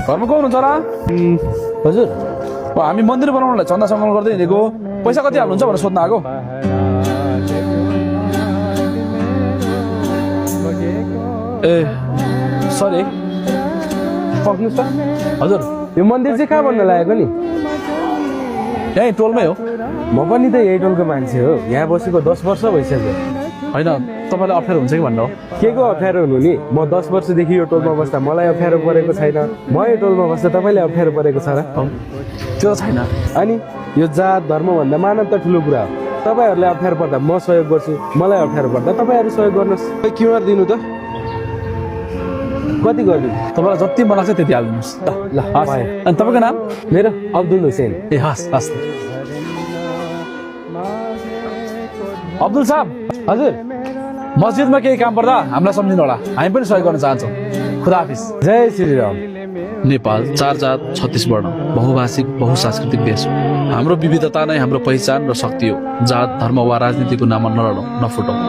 घरमा को हुनुहुन्छ र हजुर हामी मन्दिर बनाउनलाई चन्दा सङ्कलन गर्दै हिँडेको पैसा कति हाल्नुहुन्छ भनेर सोध्न आएको ए सरी सक्नुहोस् त हजुर यो मन्दिर चाहिँ कहाँ बन्न लागेको नि यहीँ टोलमै हो म पनि त यही टोलको मान्छे हो यहाँ बसेको 10 वर्ष भइसक्यो होइन तपाईँलाई अप्ठ्यारो हुन्छ कि भन्नु हो के को अप्ठ्यारो हुनु नि म 10 वर्षदेखि यो टोलमा बस्दा मलाई अप्ठ्यारो परेको छैन म यो टोलमा बस्दा तपाईँलाई अप्ठ्यारो परेको छ र त्यो त छैन अनि यो जात धर्मभन्दा मानव त ठुलो कुरा हो तपाईँहरूलाई अप्ठ्यारो पर्दा म सहयोग गर्छु मलाई अप्ठ्यारो पर्दा तपाईँहरू सहयोग गर्नुहोस् क्युआर दिनु त कति गरिदिनु तपाईँलाई जति मन लाग्छ त्यति हालिदिनुहोस् ल हस् पाएँ। अनि तपाईँको नाम मेरो अब्दुल हुसेन ए हस् हस् अब्दुल साहब हजुर मस्जिदमा केही काम पर्दा हामीलाई सम्झिनु होला हामी पनि सहयोग गर्न चाहन्छौँ खुदा हाफिज जय श्रीराम नेपाल 4 जात 36 वर्ण बहुभाषिक बहुसांस्कृतिक देश हो हाम्रो विविधता नै हाम्रो पहिचान र शक्ति हो जात धर्म वा राजनीतिको नाममा नलडौँ नफुटौँ